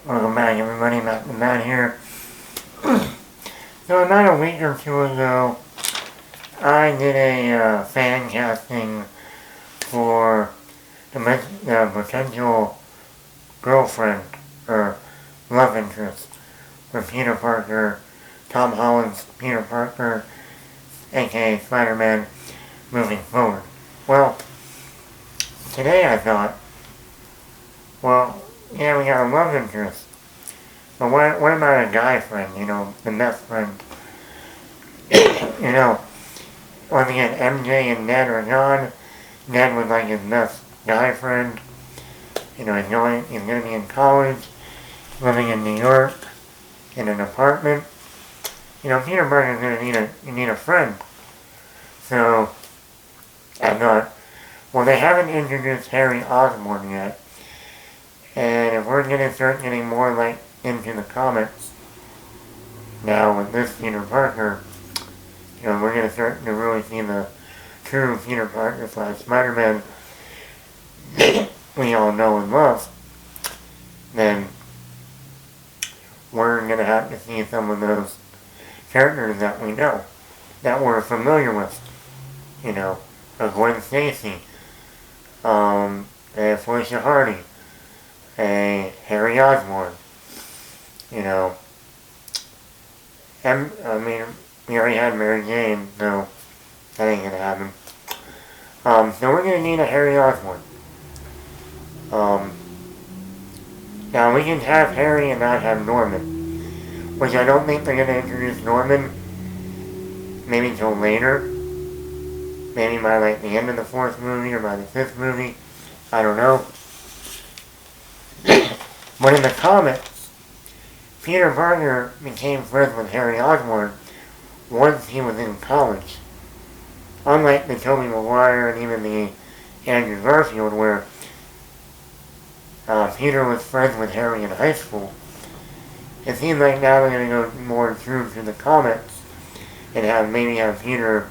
Welcome back, everybody. Nev Mattel here. So about a week or two ago, I did a fan casting for the potential girlfriend or love interest for Peter Parker, Tom Holland's Peter Parker, aka Spider-Man, moving forward. Well, today I thought, yeah, we got a love interest. But what about a guy friend, the best friend? Once again, MJ and Ned are gone. Ned was like his best guy friend. He's going to be in college, living in New York, in an apartment. Peter Parker's going to need a friend. So, I thought, well, they haven't introduced Harry Osborn yet. And if we're going to start getting more into the comics now with this Peter Parker, we're going to start to really see the true Peter Parker / Spider-Man we all know and love, then we're going to have to see some of those characters that we know, that we're familiar with, a Gwen Stacy, a Felicia Hardy, a Harry Osborn, we already had Mary Jane, so that ain't gonna happen. So we're gonna need a Harry Osborn. Now we can have Harry and not have Norman, which I don't think they're gonna introduce Norman maybe until later. Maybe by the end of the 4th movie or by the 5th movie. I don't know. But in the comics, Peter Parker became friends with Harry Osborn once he was in college. Unlike the Tobey Maguire and even the Andrew Garfield, where Peter was friends with Harry in high school, it seems like now they're going to go more true to the comics and maybe have Peter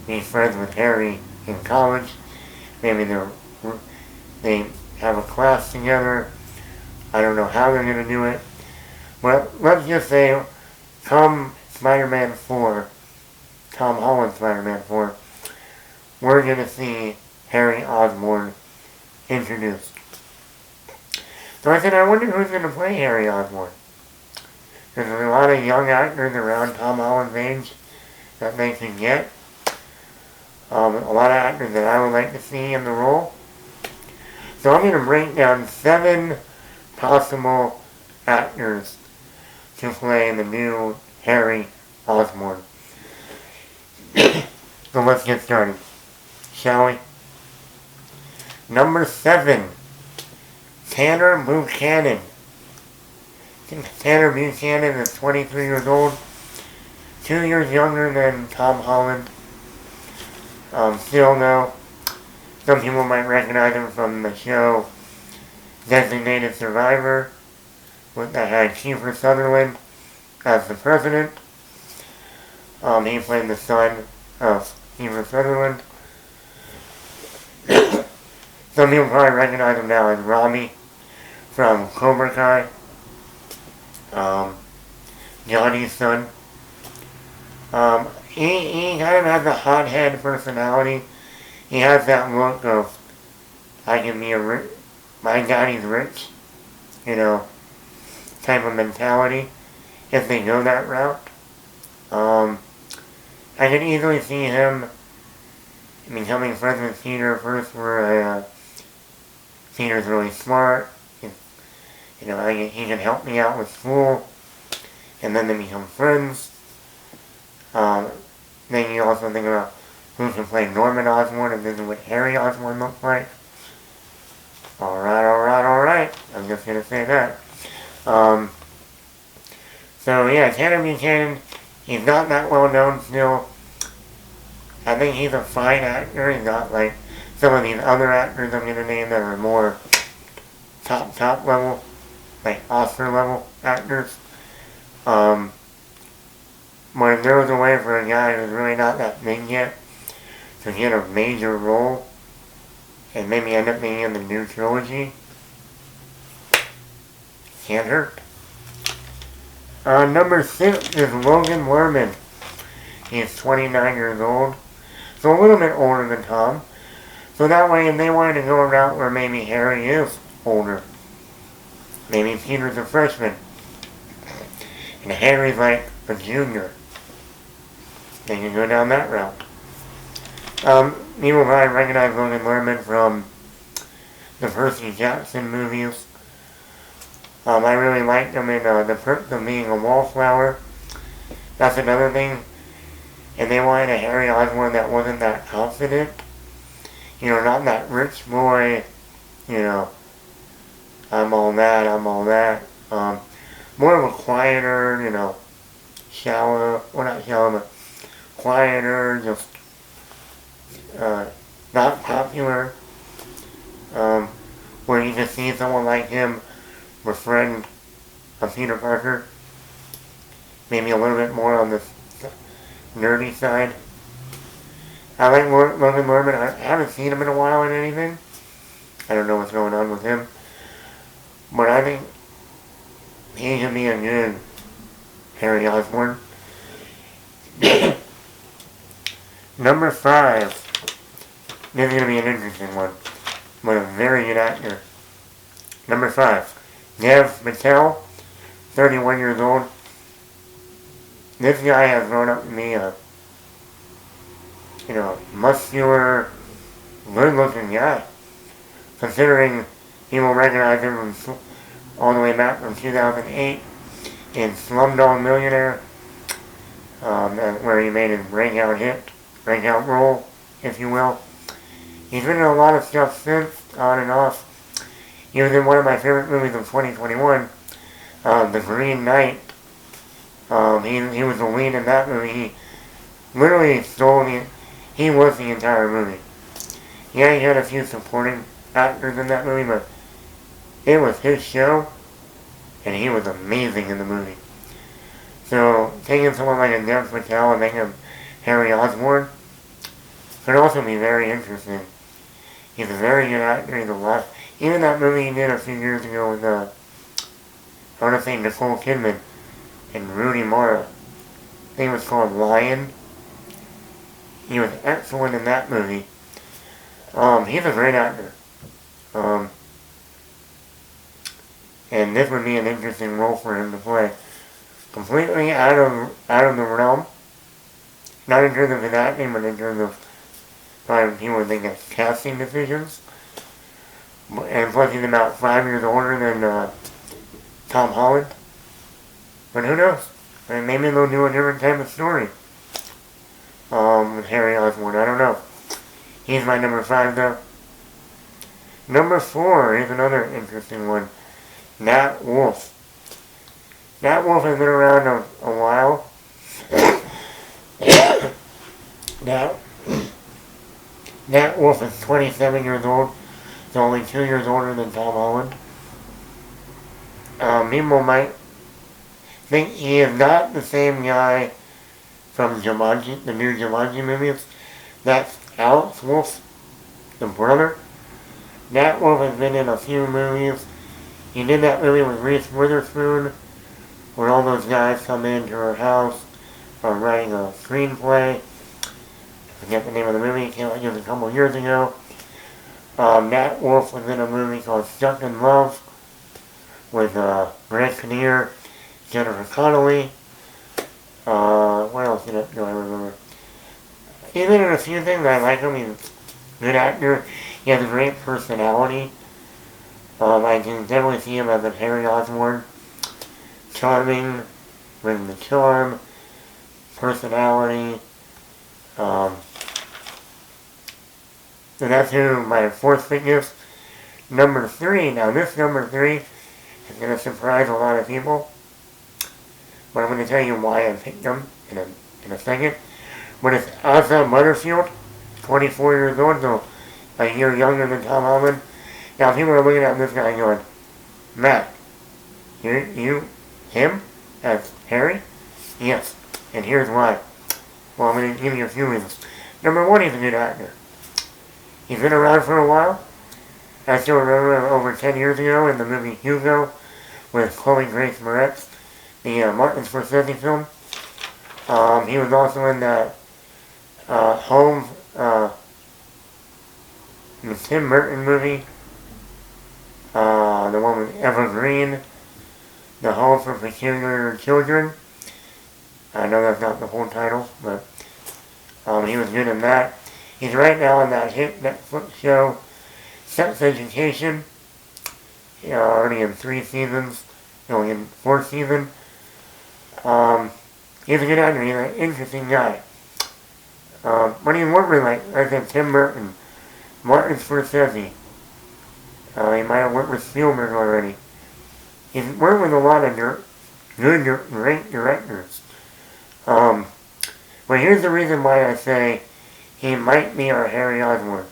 be friends with Harry in college. Maybe they have a class together. I don't know how they're going to do it. But let's just say, come Spider-Man 4, Tom Holland Spider-Man 4, we're going to see Harry Osborn introduced. So I said, I wonder who's going to play Harry Osborn. There's a lot of young actors around Tom Holland's age that they can get. A lot of actors that I would like to see in the role. So I'm going to break down 7 possible actors to play the new Harry Osborn. So let's get started, shall we? Number 7, Tanner Buchanan. Tanner Buchanan is 23 years old, 2 years younger than Tom Holland. Still though, some people might recognize him from the show Designated Survivor, that had Kiefer Sutherland as the president. He played the son of Kiefer Sutherland. Some people probably recognize him now as Robbie from Cobra Kai. Johnny's son. He kind of has a hothead personality. He has that look of, I can be my daddy's rich, type of mentality, if they go that route. I can easily see him becoming friends with Peter first where Peter's really smart. He can help me out with school, and then they become friends. Then you also think about who can play Norman Osborn, and this is what Harry Osborn looks like. Alright. I'm just going to say that. So yeah, Tanner Buchanan, he's not that well known still. I think he's a fine actor. He's not like some of these other actors I'm going to name that are more top level, like Oscar level actors. But if there was a way for a guy who's really not that big yet to get a major role and maybe end up being in the new trilogy, Can't hurt. Number 6 is Logan Lerman. He's 29 years old. So a little bit older than Tom. So that way, if they wanted to go a route where maybe Harry is older, maybe Peter's a freshman, and Harry's like a junior, they can go down that route. You will probably recognize Logan Lerman from the Percy Jackson movies. I really liked him in The Perks of Being a Wallflower. That's another thing. And they wanted a Harry Osborn that wasn't that confident. You know, not that rich boy, you know, I'm all that. More of a quieter, you know, shallow, well not shallow, but quieter, just not popular. Where you just see someone like him befriend a Peter Parker. Maybe a little bit more on the nerdy side. I like Logan Lerman. I haven't seen him in a while in anything. I don't know what's going on with him. But I think he can be a good Harry Osborn. Number 5. This is going to be an interesting one. But a very good actor. Number 5. Nev Mattel. 31 years old. This guy has grown up to be a, you know, muscular, good-looking guy. Considering he will recognize him from all the way back from 2008 in Slumdog Millionaire, where he made his breakout role, if you will. He's been in a lot of stuff since, on and off. He was in one of my favorite movies of 2021, The Green Knight. He was the lead in that movie. He literally he was the entire movie. Yeah, he had a few supporting actors in that movie, but it was his show, and he was amazing in the movie. So, taking someone like a Nev Mattel and making him Harry Osborn could also be very interesting. He's a very good actor. Even that movie he did a few years ago with, I want to say Nicole Kidman and Rooney Mara. I think it was called Lion. He was excellent in that movie. He's a great actor. And this would be an interesting role for him to play. Completely out of the realm. Not in terms of his acting, but in terms of probably people would think of casting decisions. And plus he's about 5 years older than Tom Holland. But who knows? Maybe they'll do a different type of story. With Harry Osborn. I don't know. He's my number 5 though. Number 4 is another interesting one. Nat Wolff. Nat Wolff has been around a while. Nat Wolff is 27 years old. He's only 2 years older than Tom Holland. People might think he is not the same guy from Jumanji, the new Jumanji movies. That's Alex Wolff, the brother. Nat Wolff has been in a few movies. He did that movie with Reese Witherspoon, where all those guys come into her house, are writing a screenplay. I forget the name of the movie, came out just a couple years ago. Nat Wolff was in a movie called Stuck in Love with Grant Kinnear, Jennifer Connelly. What else do I remember? He's been in a few things. I like him. He's a good actor. He has a great personality. I can definitely see him as a Harry Osborn. Charming, with the charm, personality. And that's who my 4th pick is. Number 3. Now this number 3 is going to surprise a lot of people. But I'm going to tell you why I picked him in a second. But it's Asa Butterfield, 24 years old, so a year younger than Tom Holland. Now people are looking at this guy going, Matt, him as Harry? Yes, and here's why. Well, I'm going to give you a few reasons. Number 1, he's a good actor. He's been around for a while. I still remember over 10 years ago in the movie Hugo, with Chloe Grace Moretz, the Martin Scorsese film. He was also in that Home, the Tim Burton movie, the one with Evergreen, The Home for Peculiar Children. I know that's not the whole title, but he was good in that. He's right now on that hit Netflix show, Sex Education. Already in 3 seasons, going in 4th season. He's a good actor. He's an interesting guy. But he's worked with, like I said, Tim Burton, Martin Scorsese. He might have worked with Spielberg already. He's worked with a lot of great directors. But here's the reason why I say he might be our Harry Osborn.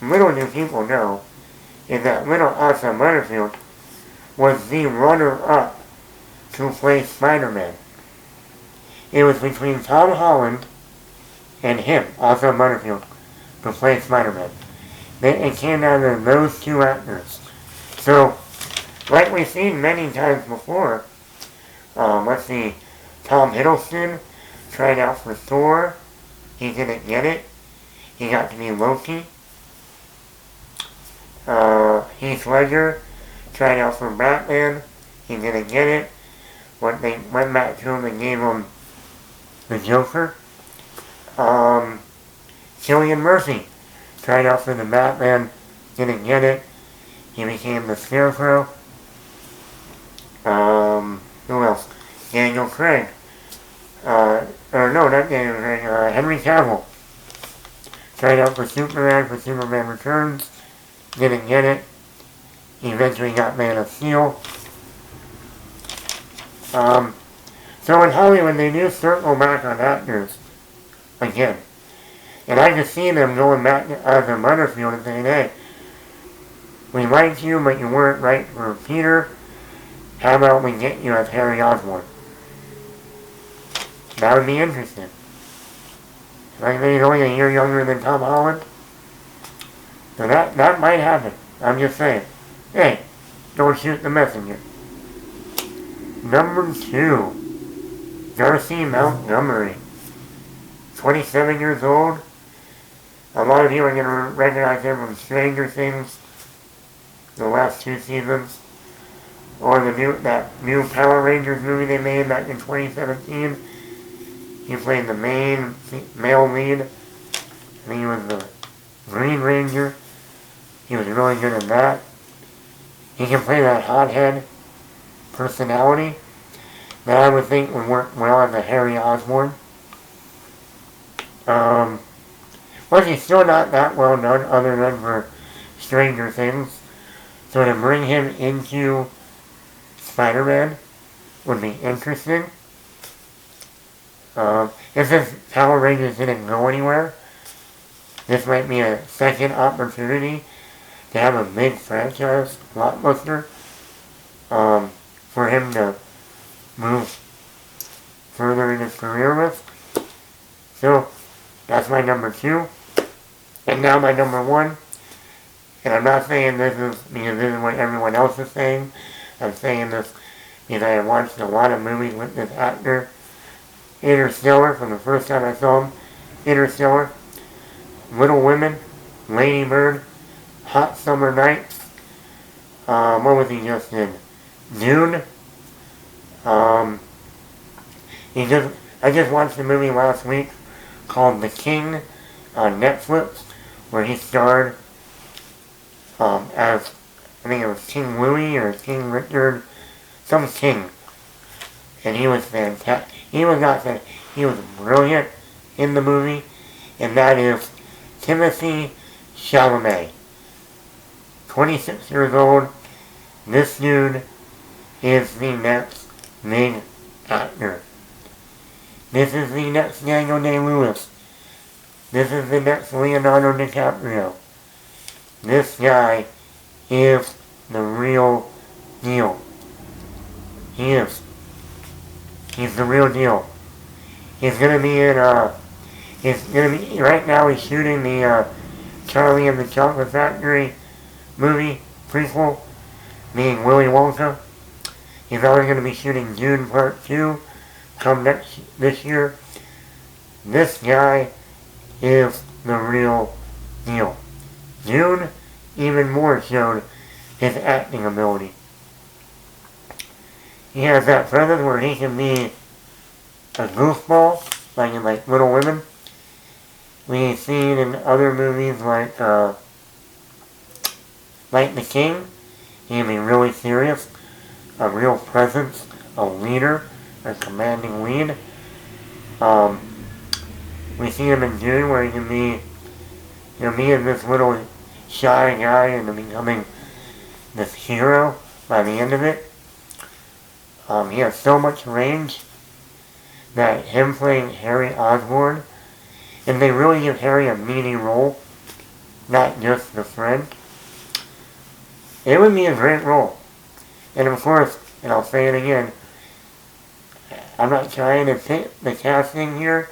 Little do people know is that little Asa Butterfield was the runner-up to play Spider-Man. It was between Tom Holland and him, Asa Butterfield, to play Spider-Man. It came down to those 2 actors. So, like we've seen many times before, let's see, Tom Hiddleston tried out for Thor. He didn't get it. He got to be Loki. Heath Ledger tried out for Batman. He didn't get it. Went back to him and gave him the Joker. Cillian Murphy tried out for the Batman. Didn't get it. He became the Scarecrow. Who else? Daniel Craig. Or no, not Daniel Craig. Henry Cavill tried out for Superman Returns. Didn't get it. He eventually got Man of Steel. So in Hollywood, they do circle back on actors again. And I can see them going back to Asa Butterfield and saying, hey, we liked you, but you weren't right for Peter. How about we get you as Harry Osborn? That would be interesting. Like he's only a year younger than Tom Holland. So that might happen. I'm just saying. Hey, don't shoot the messenger. Number 2. Garcia Mount, 27 years old. A lot of you are going to recognize him from Stranger Things, the last 2 seasons, or that new Power Rangers movie they made back in 2017. He played the male lead. I think he was the Green Ranger. He was really good in that. He can play that hothead personality that I would think would work well as a Harry Osborn. But he's still not that well known other than for Stranger Things. So to bring him into Spider-Man would be interesting. If this Power Rangers didn't go anywhere, this might be a second opportunity to have a big franchise blockbuster for him to move further in his career with. So that's my number 2. And now my number 1. And I'm not saying this is because this is what everyone else is saying. I'm saying this because I have watched a lot of movies with this actor. Interstellar, from the first time I saw him. Interstellar. Little Women. Lady Bird. Hot Summer Nights. What was he just in? Dune. I just watched a movie last week called The King on Netflix, where he starred as, I think it was King Louis or King Richard, some king. And he was fantastic. He was brilliant in the movie, and that is Timothée Chalamet. 26 years old. This dude is the next big actor. This is the next Daniel Day-Lewis. This is the next Leonardo DiCaprio. This guy is the real deal. He is. He's the real deal. He's gonna be in, right now he's shooting the Charlie and the Chocolate Factory movie, prequel. being Willy Wonka. He's already going to be shooting Dune Part 2 this year. This guy is the real deal. Dune even more showed his acting ability. He has that presence where he can be a goofball, like in Little Women. We've seen in other movies like The King, he can be really serious, a real presence, a leader, a commanding lead. We see him in Dune where he can be, me as this little shy guy and becoming this hero by the end of it. He has so much range that him playing Harry Osborn, and they really give Harry a meaty role, not just the friend, it would be a great role. And of course, and I'll say it again, I'm not trying to pick the casting here,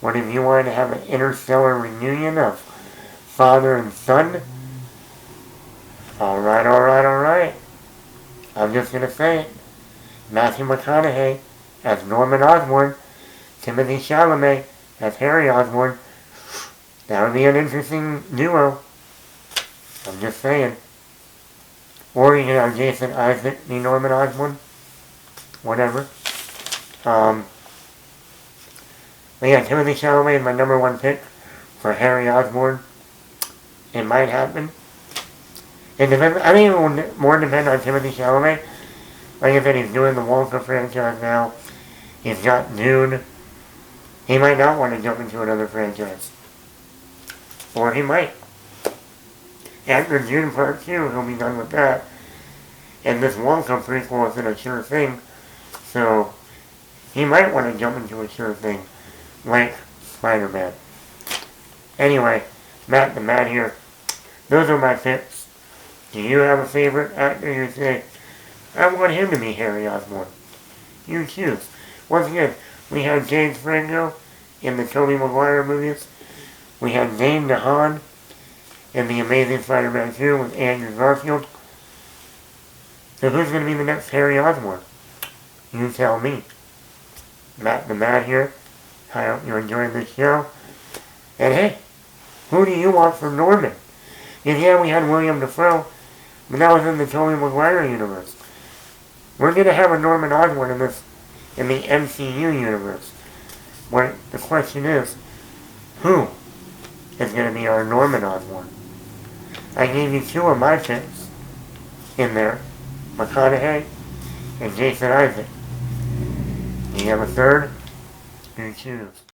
but if you wanted to have an interstellar reunion of father and son, alright. I'm just gonna say it. Matthew McConaughey as Norman Osborn, Timothy Chalamet as Harry Osborn. That would be an interesting duo. I'm just saying. Or you can have Jason Isaac be Norman Osborn. Whatever. But yeah, Timothy Chalamet is my number one pick for Harry Osborn. It might happen. It depends. I think it will more depend on Timothy Chalamet. Like I said, he's doing the Wonka franchise now. He's got Dune. He might not want to jump into another franchise. Or he might. After Dune Part 2, he'll be done with that. And this Wonka prequel isn't a sure thing. So, he might want to jump into a sure thing. Like Spider-Man. Anyway, Matt the Mad here. Those are my picks. Do you have a favorite actor you say, I want him to be Harry Osborn? You choose. Once again, we had James Franco in the Tobey Maguire movies. We had Dane DeHaan in The Amazing Spider-Man 2 with Andrew Garfield. So who's going to be the next Harry Osborn? You tell me. Matt the Mad here. I hope you're enjoying this show. And hey, who do you want for Norman? Because yeah, we had William Dafoe, but that was in the Tobey Maguire universe. We're going to have a Norman Osborn in the MCU universe. Where the question is, who is going to be our Norman Osborn? I gave you two of my picks in there, McConaughey and Jason Isaac. Do you have a third? You choose.